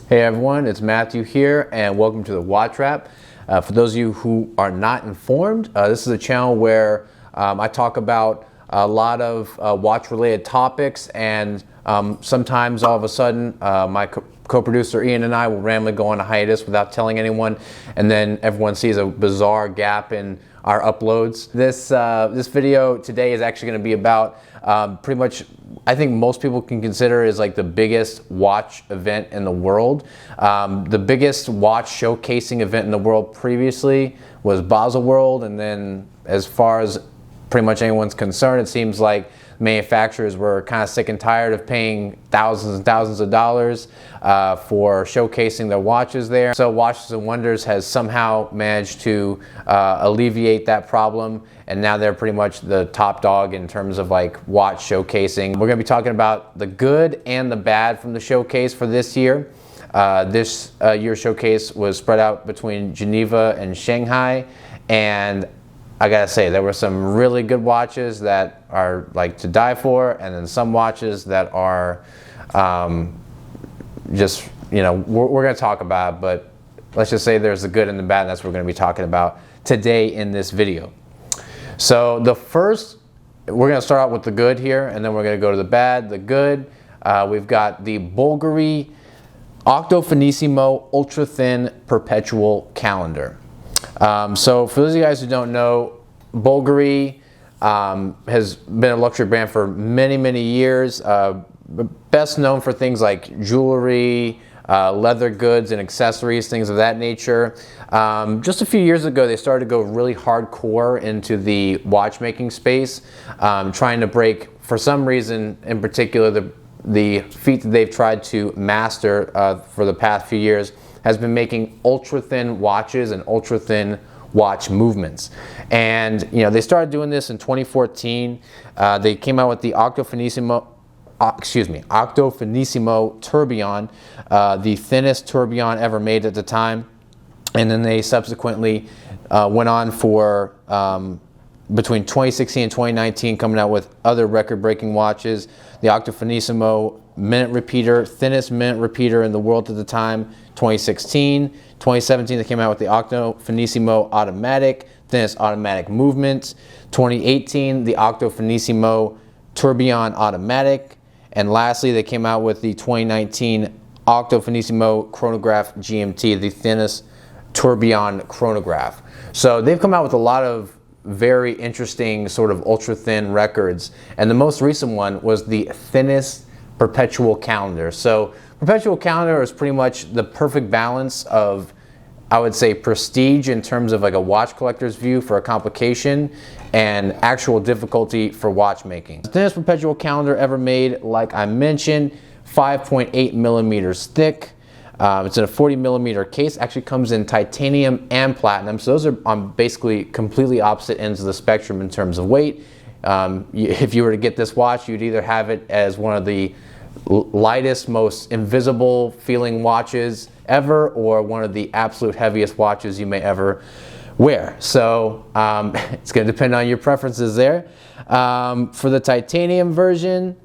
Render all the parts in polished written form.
Hey everyone, it's Matthew here and welcome to the Watch Wrap. For those of you who are not informed, this is a channel where I talk about a lot of watch related topics, and sometimes all of a sudden my co-producer Ian and I will randomly go on a hiatus without telling anyone, and then everyone sees a bizarre gap in our uploads. This video today is actually going to be about pretty much, I think most people can consider is like the biggest watch event in the world. The biggest watch showcasing event in the world previously was Basel World, and then as far as pretty much anyone's concerned, it seems like manufacturers were kind of sick and tired of paying thousands and thousands of dollars for showcasing their watches there. So Watches and Wonders has somehow managed to alleviate that problem, and now they're pretty much the top dog in terms of like watch showcasing. We're going to be talking about the good and the bad from the showcase for this year. This year's showcase was spread out between Geneva and Shanghai, and I gotta say, there were some really good watches that are like to die for, and then some watches that are just, you know, we're gonna talk about, but let's just say there's the good and the bad, and that's what we're gonna be talking about today in this video. So we're gonna start out with the good here, and then we're gonna go to the bad. The good, we've got the Bulgari Octofenissimo Ultra Thin Perpetual Calendar. So for those of you guys who don't know, Bulgari has been a luxury brand for many, many years. Best known for things like jewelry, leather goods and accessories, things of that nature. Just a few years ago, they started to go really hardcore into the watchmaking space, trying to break, for some reason in particular, the feat that they've tried to master for the past few years has been making ultra thin watches and ultra thin watch movements. And you know, they started doing this in 2014. They came out with the Octofenissimo tourbillon, the thinnest tourbillon ever made at the time. And then they subsequently went on for between 2016 and 2019, coming out with other record-breaking watches. The Octofenissimo minute repeater, thinnest minute repeater in the world at the time, 2016. 2017, they came out with the Octofenissimo automatic, thinnest automatic movement. 2018, the Octofenissimo tourbillon automatic. And lastly, they came out with the 2019 Octofenissimo chronograph GMT, the thinnest tourbillon chronograph. So they've come out with a lot of very interesting sort of ultra thin records, and the most recent one was the thinnest Perpetual calendar. So Perpetual calendar is pretty much the perfect balance of, I would say, prestige in terms of like a watch collector's view for a complication and actual difficulty for watchmaking. The thinnest Perpetual calendar ever made, like I mentioned, 5.8 millimeters thick. It's in a 40 millimeter case. Actually comes in titanium and platinum, so those are on basically completely opposite ends of the spectrum in terms of weight. If you were to get this watch, you'd either have it as one of the lightest, most invisible feeling watches ever, or one of the absolute heaviest watches you may ever wear. So it's going to depend on your preferences there. For the titanium version,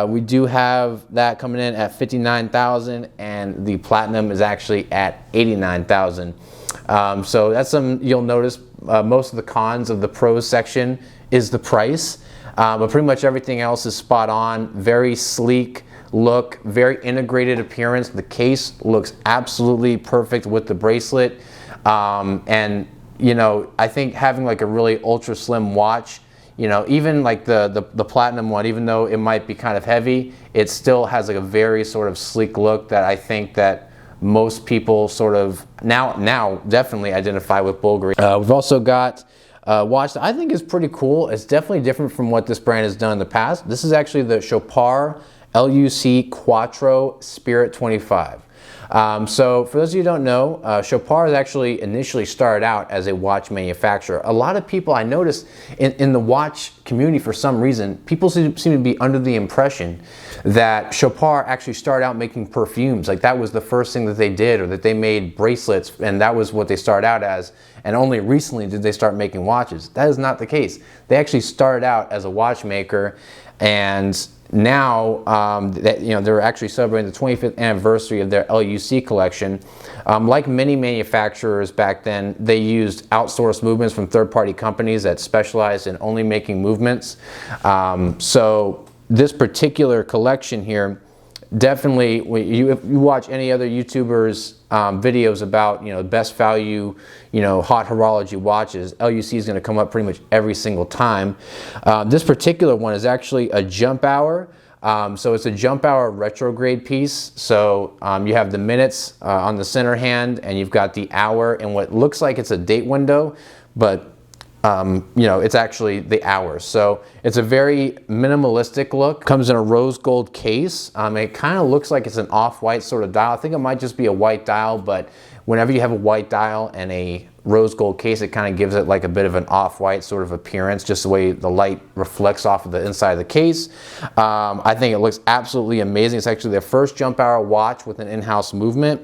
we do have that coming in at $59,000, and the platinum is actually at $89,000. So that's some you'll notice. Most of the cons of the pros section is the price, but pretty much everything else is spot on. Very sleek look, very integrated appearance. The case looks absolutely perfect with the bracelet, and you know, I think having like a really ultra slim watch, you know, even like the platinum one, even though it might be kind of heavy, it still has like a very sort of sleek look that I think that most people sort of now definitely identify with Bulgari. We've also got a watch that I think is pretty cool. It's definitely different from what this brand has done in the past. This is actually the Chopar LUC Quattro Spirit 25. So for those of you who don't know, Chopar has actually initially started out as a watch manufacturer. A lot of people, I noticed in the watch community, for some reason, people seem to be under the impression that Chopar actually started out making perfumes. Like that was the first thing that they did, or that they made bracelets, and that was what they started out as. and only recently did they start making watches. That is not the case. They actually started out as a watchmaker, and now they're actually celebrating the 25th anniversary of their LUC collection. Like many manufacturers back then, they used outsourced movements from third-party companies that specialized in only making movements. So this particular collection here, definitely, if you watch any other YouTubers videos about best value hot horology watches, LUC is going to come up pretty much every single time. This particular one is actually a jump hour. So it's a jump hour retrograde piece. So you have the minutes on the center hand, and you've got the hour and what looks like it's a date window, but it's actually the hours. So it's a very minimalistic look. Comes in a rose gold case. It kind of looks like it's an off-white sort of dial. I think it might just be a white dial, but whenever you have a white dial and a rose gold case, it kind of gives it like a bit of an off-white sort of appearance, just the way the light reflects off of the inside of the case. I think it looks absolutely amazing. It's actually their first jump hour watch with an in-house movement.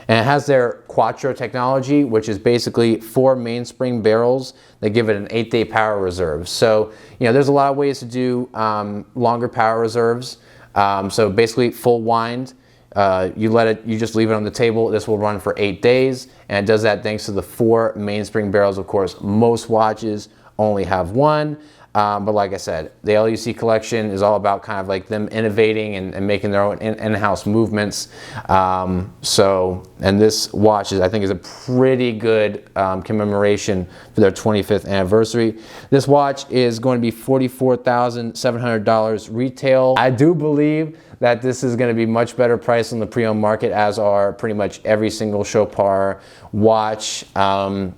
And it has their Quattro technology, which is basically 4 mainspring barrels that give it an 8-day power reserve. So, there's a lot of ways to do longer power reserves. So basically full wind. You just leave it on the table. This will run for 8 days, and it does that thanks to the 4 mainspring barrels. Of course, most watches only have 1. But like I said, the LUC collection is all about kind of like them innovating and making their own in-house movements. And this watch I think is a pretty good commemoration for their 25th anniversary. This watch is going to be $44,700 retail. I do believe that this is going to be much better priced on the pre-owned market, as are pretty much every single Chopar watch. I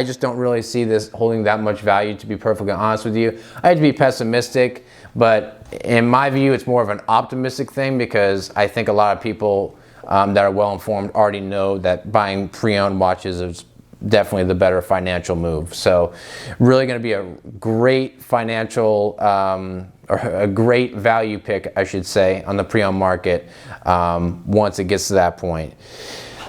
just don't really see this holding that much value, to be perfectly honest with you. I had to be pessimistic, but in my view, it's more of an optimistic thing, because I think a lot of people that are well informed already know that buying pre-owned watches is definitely the better financial move. So really going to be a great financial or a great value pick, I should say, on the pre-owned market once it gets to that point.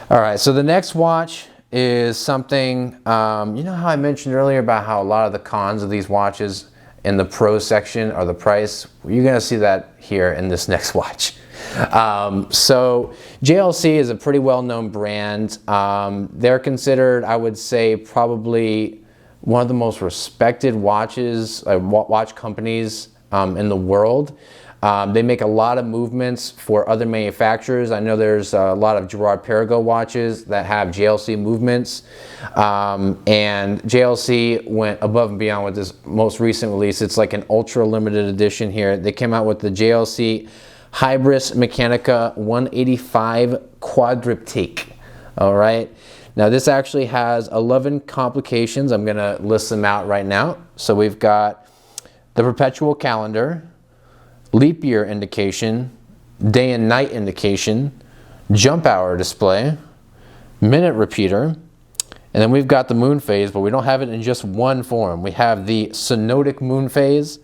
All right, so the next watch is something, you know how I mentioned earlier about how a lot of the cons of these watches in the pro section are the price? Well, you're gonna see that here in this next watch. So JLC is a pretty well-known brand. They're considered, I would say, probably one of the most respected watches, watch companies in the world. They make a lot of movements for other manufacturers. I know there's a lot of Girard-Perregaux watches that have JLC movements, and JLC went above and beyond with this most recent release. It's like an ultra limited edition here. They came out with the JLC Hybris Mechanica 185 Quadruptique. All right. Now this actually has 11 complications. I'm going to list them out right now. So we've got the Perpetual calendar, leap year indication, day and night indication, jump hour display, minute repeater, and then we've got the moon phase, but we don't have it in just one form. We have the synodic moon phase,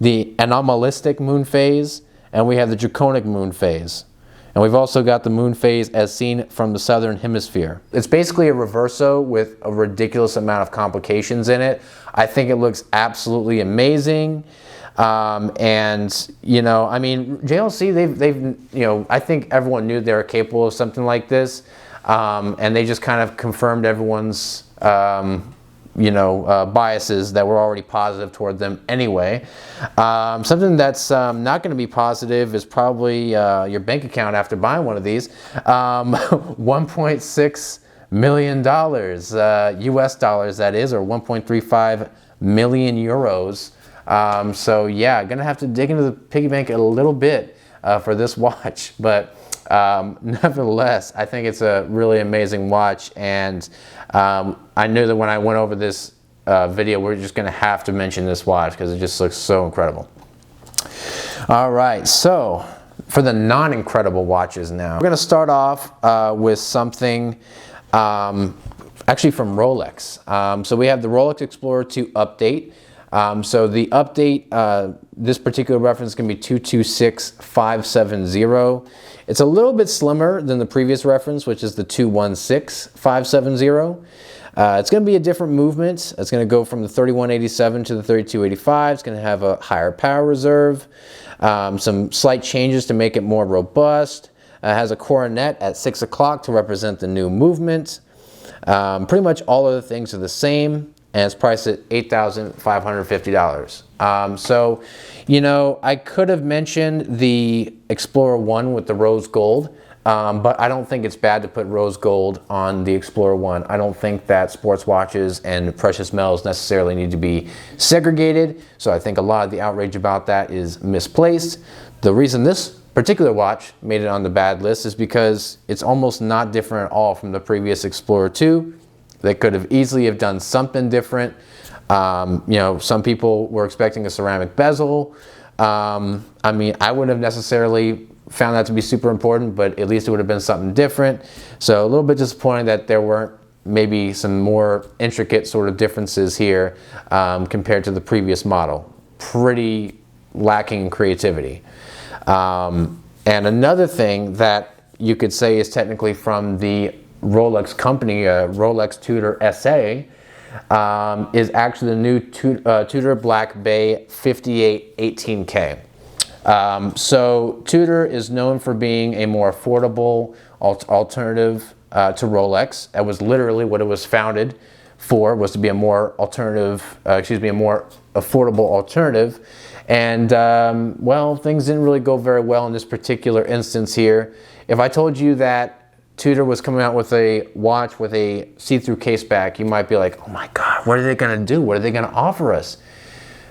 the anomalistic moon phase, and we have the draconic moon phase. And we've also got the moon phase as seen from the southern hemisphere. It's basically a reverso with a ridiculous amount of complications in it. I think it looks absolutely amazing. JLC, they've I think everyone knew they were capable of something like this, and they just kind of confirmed everyone's biases that were already positive toward them anyway. Something that's not going to be positive is probably your bank account after buying one of these. $1.6 million US dollars, that is, or 1.35 million euros. So yeah, gonna have to dig into the piggy bank a little bit for this watch, but nevertheless, I think it's a really amazing watch, and I knew that when I went over this video, we're just gonna have to mention this watch because it just looks so incredible. All right, so for the non-incredible watches now, we're gonna start off with something actually from Rolex. So we have the Rolex Explorer 2 update. So the update, this particular reference is going to be 226570. It's a little bit slimmer than the previous reference, which is the 216570. It's going to be a different movement. It's going to go from the 3187 to the 3285. It's going to have a higher power reserve, some slight changes to make it more robust. It has a coronet at 6 o'clock to represent the new movement. Pretty much all other things are the same, and it's priced at $8,550. So, you know, I could have mentioned the Explorer 1 with the rose gold, but I don't think it's bad to put rose gold on the Explorer 1. I don't think that sports watches and precious metals necessarily need to be segregated, so I think a lot of the outrage about that is misplaced. The reason this particular watch made it on the bad list is because it's almost not different at all from the previous Explorer 2. They could have easily have done something different. You know, some people were expecting a ceramic bezel. I mean, I wouldn't have necessarily found that to be super important, but at least it would have been something different. So a little bit disappointing that there weren't maybe some more intricate sort of differences here compared to the previous model. Pretty lacking in creativity. And another thing that you could say is technically from the Rolex company, Rolex Tudor SA, is actually the new Tudor Black Bay 5818K. So Tudor is known for being a more affordable alternative to Rolex. That was literally what it was founded for, was to be a more alternative, a more affordable alternative. And well, things didn't really go very well in this particular instance here. If I told you that Tudor was coming out with a watch with a see-through case back, you might be like, oh my God, what are they gonna do? What are they gonna offer us?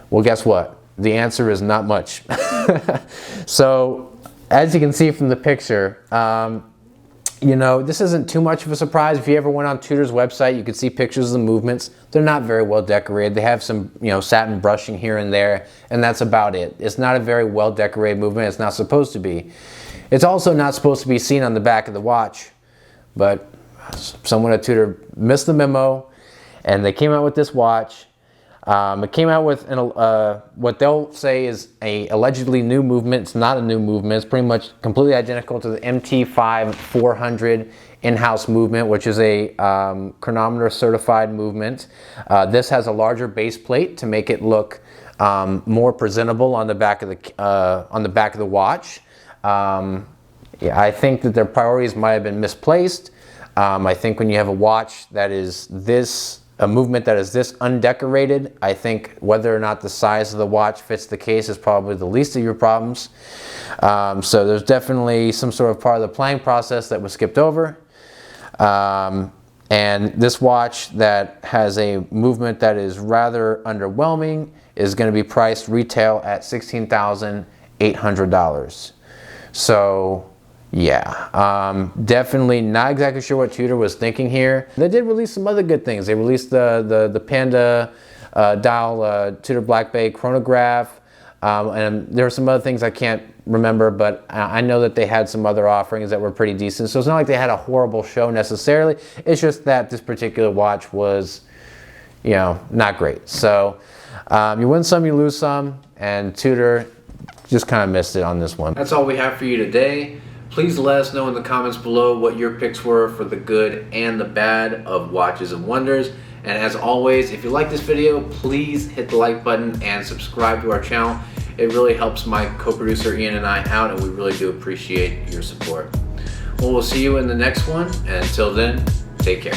Well, guess what? The answer is not much. So, as you can see from the picture, you know, this isn't too much of a surprise. If you ever went on Tudor's website, you could see pictures of the movements. They're not very well decorated. They have some, you know, satin brushing here and there, and that's about it. It's not a very well decorated movement. It's not supposed to be. It's also not supposed to be seen on the back of the watch, but someone at Tudor missed the memo, and they came out with this watch. It came out with what they'll say is a allegedly new movement. It's not a new movement. It's pretty much completely identical to the MT5 400 in-house movement, which is a chronometer certified movement. This has a larger base plate to make it look more presentable on the back of the watch. Yeah, I think that their priorities might have been misplaced. I think when you have a watch that is a movement that is this undecorated, I think whether or not the size of the watch fits the case is probably the least of your problems. So there's definitely some sort of part of the planning process that was skipped over. And this watch that has a movement that is rather underwhelming is going to be priced retail at $16,800. So yeah, definitely not exactly sure what Tudor was thinking here. They did release some other good things. They released the Panda dial Tudor Black Bay chronograph, and there were some other things I can't remember, but I know that they had some other offerings that were pretty decent. So it's not like they had a horrible show necessarily. It's just that this particular watch was, you know, not great. So you win some, you lose some, and Tudor just kind of missed it on this one. That's all we have for you today. Please let us know in the comments below what your picks were for the good and the bad of Watches and Wonders. And as always, if you like this video, please hit the like button and subscribe to our channel. It really helps my co-producer Ian and I out, and we really do appreciate your support. Well, we'll see you in the next one, and until then, take care.